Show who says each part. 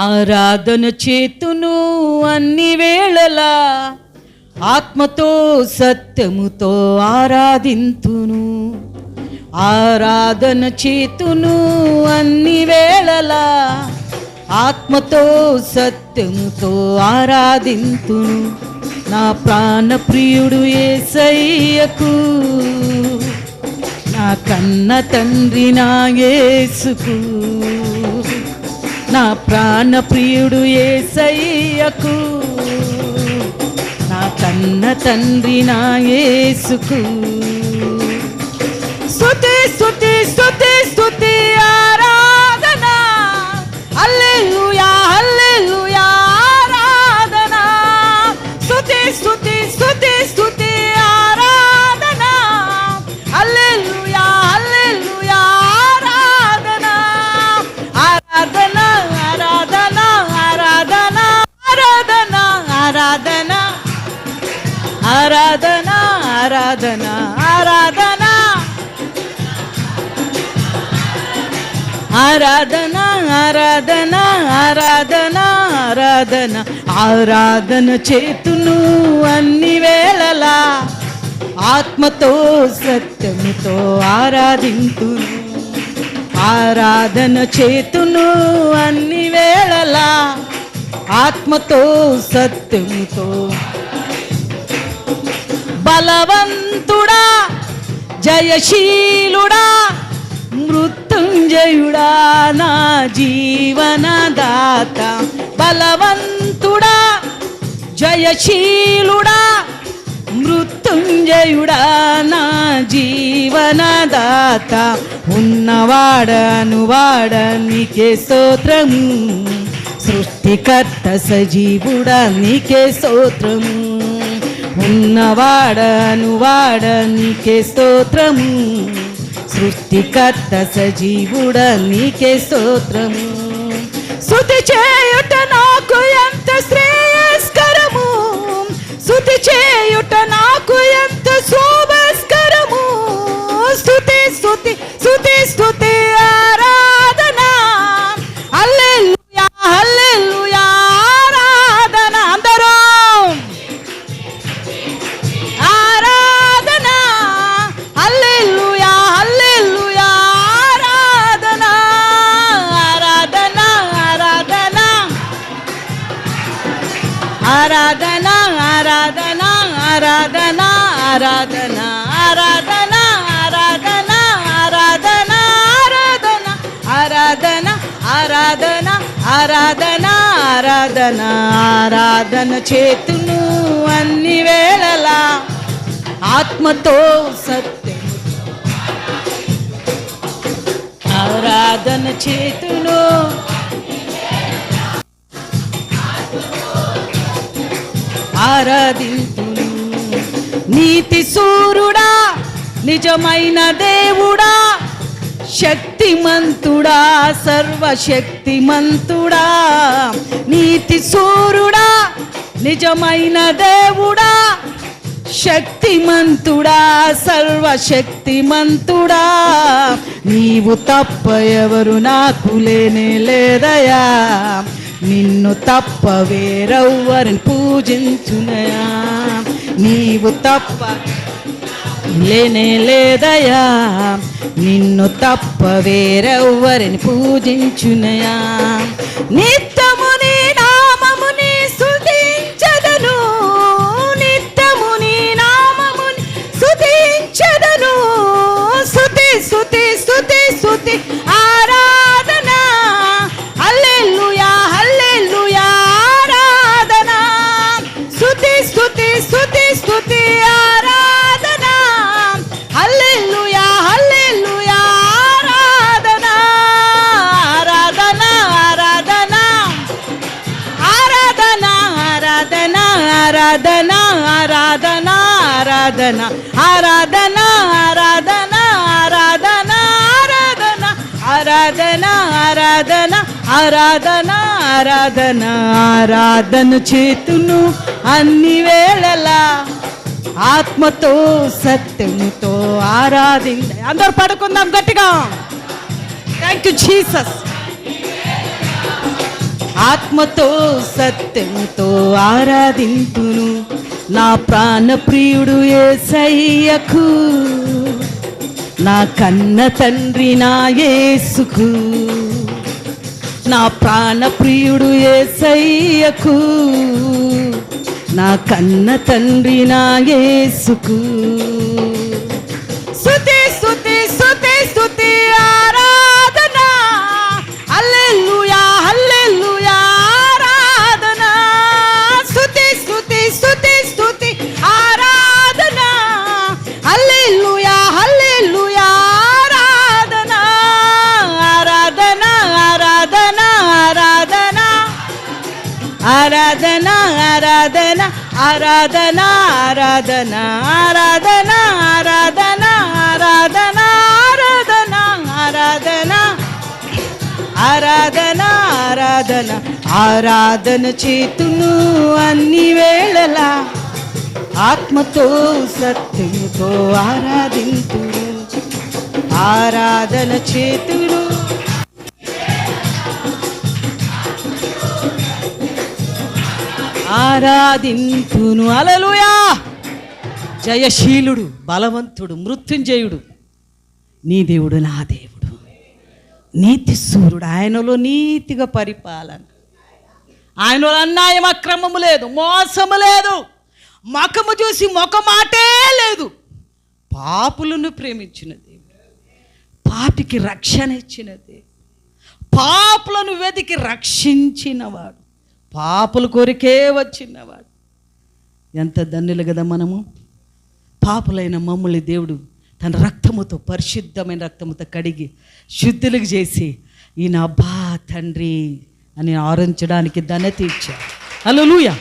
Speaker 1: ఆరాధన చేతును అన్ని వేళలా, ఆత్మతో సత్యముతో ఆరాధింతును. ఆరాధన చేతును అన్ని వేళలా, ఆత్మతో సత్యముతో ఆరాధింతును. నా ప్రాణ ప్రియుడు యేసయ్యకు, నా కన్న తండ్రి నా యేసుకు. నా ప్రాణ ప్రియుడు యేసయ్యకు, నా కన్న తండ్రి నా యేసుకు. స్తుతి స్తుతి స్తుతి స్తుతి ఆరాధన, హల్లెలూయా హల్లెలూయా ఆరాధన. స్తుతి స్తుతి స్తుతి స్తుతి ఆరాధన, హల్లెలూయా హల్లెలూయా ఆరాధన. ఆరాధన ఆరాధన ఆరాధన ఆరాధన ఆరాధన ఆరాధన ఆరాధన ఆరాధన ఆరాధన ఆరాధన ఆరాధన ఆరాధన. ఆరాధన చేతును అన్ని వేళలా, ఆత్మతో సత్యముతో ఆరాధింతును. ఆరాధన చేతును అన్ని వేళలా, ఆత్మతో సత్యముతో. బలవంతుడా జయశీలుడా మృత్యుంజయుడా నా జీవనదాత. బలవంతుడా జయశీలుడా మృత్యుంజయుడా నా జీవనదాత. ఉన్నవాడనువాడ నీకే స్తోత్రము, సృష్టికర్త సజీవుడా నీకే స్తోత్రము. ఉన్నవాడనువాడ నీకే స్తోత్రము, సృష్టికర్త సజీవుడా నీకే స్తోత్రము. స్తుతి చేయుట నాకు ఎంత శ్రేయస్కరము, స్తుతి చేయుట నాకు ఎంత శోభస్కరము. స్తుతి స్తుతి స్తుతి స్తుతి ఆరాధన, హల్లెలూయా హల్లెలూయా ఆరాధన. అందరూ ఆరాధన, హల్లెలూయా హల్లెలూయా ఆరాధన. ఆరాధన ఆరాధన ఆరాధన ఆరాధన ఆరాధన ఆరాధన ఆరాధన ఆరాధన ఆరాధన ఆరాధన ఆరాధన ఆరాధన ఆరాధన. ఆరాధన చేతును అన్ని వేళలా, ఆత్మతో సత్యం. ఆరాధన చేతును ఆరాధింతును. నీతి సూర్యుడా నిజమైన దేవుడా, శక్తిమంతుడా సర్వశక్తిమంతుడా. నీతి సూర్యుడా నిజమైన దేవుడా, శక్తిమంతుడా సర్వశక్తిమంతుడా. నీవు తప్ప ఎవరు నాకు లేనే లేదయా, నిన్ను తప్ప వేరెవ్వరిని పూజించునయా. నీవు తప్ప లేనే లేదయా, నిన్ను తప్ప వేరెవ్వరిని పూజించునయా. నిత్యము నీ నామముని స్తుతించెదను, నిత్యము నీ నామముని స్తుతించెదను. స్తుతి స్తుతి స్తుతి స్తుతి ఆరాధన, హల్లెలూయా హల్లెలూయా ఆరాధన. స్తుతి స్తుతి స్తుతి స్తుతి ఆరాధన, హల్లెలూయా హల్లెలూయా ఆరాధన. ఆరాధన ఆరాధన ఆరాధన ఆరాధన ఆరాధన ఆరాధన ఆరాధన ఆరాధన ఆరాధన ఆరాధన ఆరాధన ఆరాధన ఆరాధన ఆరాధన. ఆరాధన చేతును అన్ని వేళలా, ఆత్మతో సత్యముతో ఆరాధించ. అందరూ పడుకుందాం గట్టిగా. Thank you Jesus. ఆత్మతో సత్యంతో ఆరాధింతును నా ప్రాణ ప్రియుడు యేసయ్యకు, నా కన్న తండ్రి నా యేసుకు, నా ప్రాణ ప్రియుడు యేసయ్యకు, నా కన్న తండ్రి నా యేసుకు. స్తుతి స్తుతి స్తుతి స్తుతి ఆరాధన, హల్లెలూయా హల్లెలూయా ఆరాధన. స్తుతి స్తుతి స్తుతి స్తుతి ఆరాధన, హల్లెలూయా హల్లెలూయా ఆరాధన. ఆరాధన ఆరాధన ఆరాధన ఆరాధన ఆరాధన ఆరాధన ఆరాధన ఆరాధన ఆరాధన ఆరాధన ఆరాధన ఆరాధన ఆరాధన ఆరాధన చేతును అన్ని వేళలా, ఆత్మతో సత్యముతో ఆరాధింతును. ఆరాధన చేతును ఆరాధింతును. హల్లెలూయా. జయశీలుడు, బలవంతుడు, మృత్యుంజయుడు నీ దేవుడు నా దేవుడు, నీతి సూర్యుడు. ఆయనలో నీతిగా పరిపాలన, ఆయనలో అన్యాయం అక్రమము లేదు, మోసము లేదు, ముఖము చూసి ముఖమాటే లేదు. పాపులను ప్రేమించిన దేవుడు, పాపికి రక్షణ ఇచ్చిన దేవుడు, పాపులను వెతికి రక్షించినవాడు, పాపుల కోరికే వచ్చినవాడు. ఎంత ధన్యులు కదా మనము. పాపులైన మమ్మల్ని దేవుడు తన రక్తముతో, పరిశుద్ధమైన రక్తముతో కడిగి శుద్ధులకు చేసి ఈయన అబ్బా తండ్రి అని ఆరంచడానికి ధన్యత ఇచ్చాడు. హల్లెలూయా.